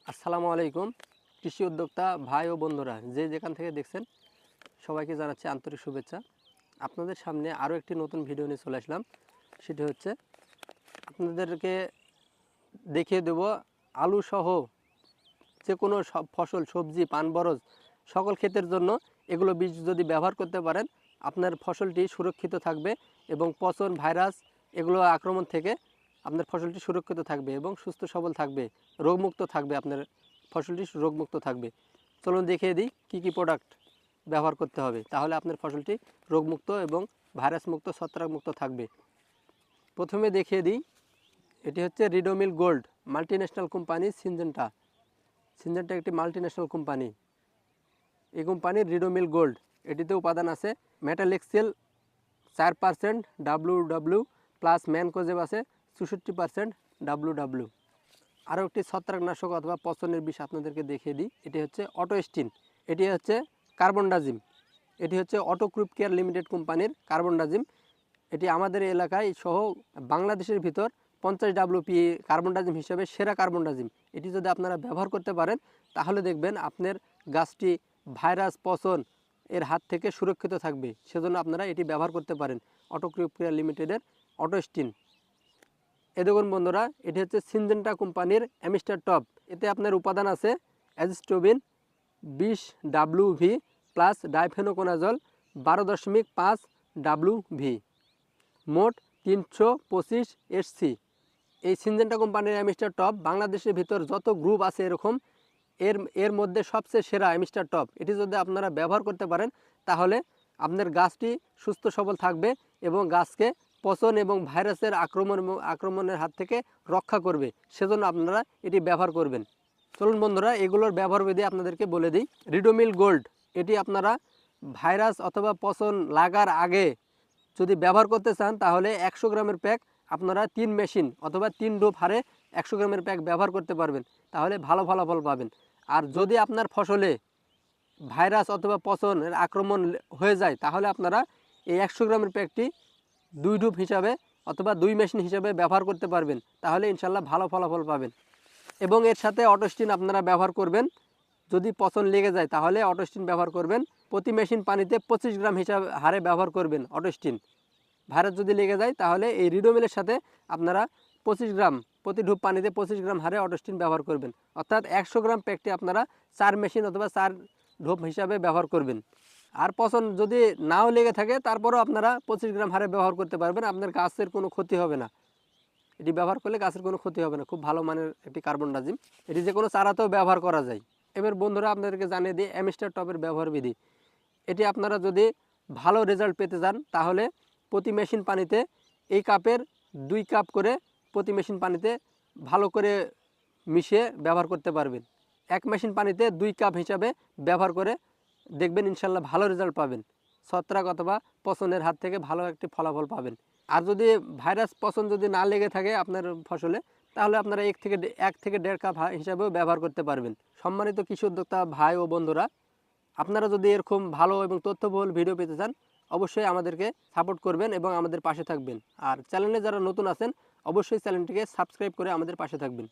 আসসালামু আলাইকুম কৃষি উদ্যোক্তা ভাই ও বন্ধুরা যে যেখান থেকে দেখছেন সবাইকে জানাচ্ছি আন্তরিক শুভেচ্ছা। আপনাদের সামনে আরও একটি নতুন ভিডিও নিয়ে চলে আসলাম। সেটি হচ্ছে আপনাদেরকে দেখিয়ে দেব আলু সহ যে কোনো সব ফসল, সবজি, পান বরজ সকল ক্ষেতের জন্য এগুলো বীজ যদি ব্যবহার করতে পারেন আপনার ফসলটি সুরক্ষিত থাকবে এবং পচন, ভাইরাস এগুলো আক্রমণ থেকে আপনার ফসলটি সুরক্ষিত থাকবে এবং সুস্থ সবল থাকবে, রোগমুক্ত থাকবে, আপনার ফসলটি রোগমুক্ত থাকবে। চলুন দেখিয়ে দিই কী কী প্রোডাক্ট ব্যবহার করতে হবে, তাহলে আপনার ফসলটি রোগমুক্ত এবং ভাইরাসমুক্ত, ছত্রাকমুক্ত থাকবে। প্রথমে দেখিয়ে দিই, এটি হচ্ছে Ridomil gold multinational company Syngenta. Syngenta একটি মাল্টিন্যাশনাল কোম্পানি। এই কোম্পানির রিডোমিল গোল্ড, এটিতে উপাদান আছে মেটালেক্সেল 4%, WW প্লাস ম্যানকোজেব আছে 64% WW। আরও একটি ছত্রাকনাশক অথবা পচনের বিষ আপনাদেরকে দেখিয়ে দিই, এটি হচ্ছে অটোস্টিন। এটি হচ্ছে কার্বনডাজিম। এটি হচ্ছে অটোক্রুপ কেয়ার লিমিটেড কোম্পানির কার্বনডাজিম। এটি আমাদের এলাকায় সহ বাংলাদেশের ভিতর 50 WP কার্বনডাজিম হিসেবে সেরা কার্বনডাজিম। এটি যদি আপনারা ব্যবহার করতে পারেন তাহলে দেখবেন আপনার গাছটি ভাইরাস, পচন এর হাত থেকে সুরক্ষিত থাকবে। সেজন্য আপনারা এটি ব্যবহার করতে পারেন, অটোক্রুপ কেয়ার লিমিটেডের অটোস্টিন। এ দেখুন বন্ধুরা, এটি হচ্ছে সিনজেন্টা কোম্পানির অ্যামিস্টার টপ। এতে আপনার উপাদান আছে অ্যাজিস্টোবিন 20 WV প্লাস ডাইফেনোকোনাজল 12.5 WV, মোট 325 SC। এই সিনজেন্টা কোম্পানির অ্যামিস্টার টপ বাংলাদেশের ভিতর যত গ্রুপ আছে এরকম এর মধ্যে সবচেয়ে সেরা অ্যামিস্টার টপ। এটি যদি আপনারা ব্যবহার করতে পারেন তাহলে আপনার গাছটি সুস্থ সবল থাকবে এবং গাছকে পচন এবং ভাইরাসের আক্রমণের হাত থেকে রক্ষা করবে। সেজন্য আপনারা এটি ব্যবহার করবেন। চলুন বন্ধুরা, এগুলোর ব্যবহার বিধি আপনাদেরকে বলে দিই। রিডোমিল গোল্ড, এটি আপনারা ভাইরাস অথবা পচন লাগার আগে যদি ব্যবহার করতে চান তাহলে 100 গ্রামের প্যাক আপনারা 3 মেশিন অথবা 3 ডোপ হারে 100 গ্রামের প্যাক ব্যবহার করতে পারবেন, তাহলে ভালো ফলাফল পাবেন। আর যদি আপনার ফসলে ভাইরাস অথবা পচনের আক্রমণ হয়ে যায় তাহলে আপনারা এই 100 গ্রামের প্যাকটি 2 ডোপ হিসাবে অথবা 2 মেশিন হিসাবে ব্যবহার করতে পারবেন, তাহলে ইনশাল্লাহ ভালো ফলাফল পাবেন। এবং এর সাথে অটোস্টিন আপনারা ব্যবহার করবেন। যদি পচন লেগে যায় তাহলে অটোস্টিন ব্যবহার করবেন। প্রতি মেশিন পানিতে 25 গ্রাম হিসাবে হারে ব্যবহার করবেন অটোস্টিন। ভাইরাস যদি লেগে যায় তাহলে এই রিডোমিলের সাথে আপনারা 25 গ্রাম, প্রতি ডুব পানিতে 25 গ্রাম হারে অটোস্টিন ব্যবহার করবেন। অর্থাৎ 100 গ্রাম প্যাকটি আপনারা 4 মেশিন অথবা 4 ঢোপ হিসাবে ব্যবহার করবেন। আর পচন যদি নাও লেগে থাকে তারপরেও আপনারা 25 গ্রাম হারে ব্যবহার করতে পারবেন, আপনার গাছের কোনো ক্ষতি হবে না। এটি ব্যবহার করলে গাছের কোনো ক্ষতি হবে না। খুব ভালো মানের একটি কার্বনডাজিম। এটি যে কোনো চারাতেও ব্যবহার করা যায়। এবার বন্ধুরা আপনাদেরকে জানিয়ে দিই অ্যামিস্টার টপের ব্যবহার বিধি। এটি আপনারা যদি ভালো রেজাল্ট পেতে চান তাহলে প্রতি মেশিন পানিতে এই কাপের 2 কাপ করে প্রতি মেশিন পানিতে ভালো করে মিশিয়ে ব্যবহার করতে পারবেন। 1 মেশিন পানিতে 2 কাপ হিসাবে ব্যবহার করে দেখবেন ইনশাল্লাহ ভালো রেজাল্ট পাবেন। ছত্রাক অথবা পচনের হাত থেকে ভালো একটি ফলাফল পাবেন। আর যদি ভাইরাস পচন যদি না লেগে থাকে আপনার ফসলে তাহলে আপনারা 1 থেকে 1.5 কাপ হিসাবেও ব্যবহার করতে পারবেন। সম্মানিত কৃষি উদ্যোক্তা ভাই ও বন্ধুরা, আপনারা যদি এরকম ভালো এবং তথ্যবহুল ভিডিও পেতে চান অবশ্যই আমাদেরকে সাপোর্ট করবেন এবং আমাদের পাশে থাকবেন। আর চ্যানেলে যারা নতুন আছেন অবশ্যই চ্যানেলটিকে সাবস্ক্রাইব করে আমাদের পাশে থাকবেন।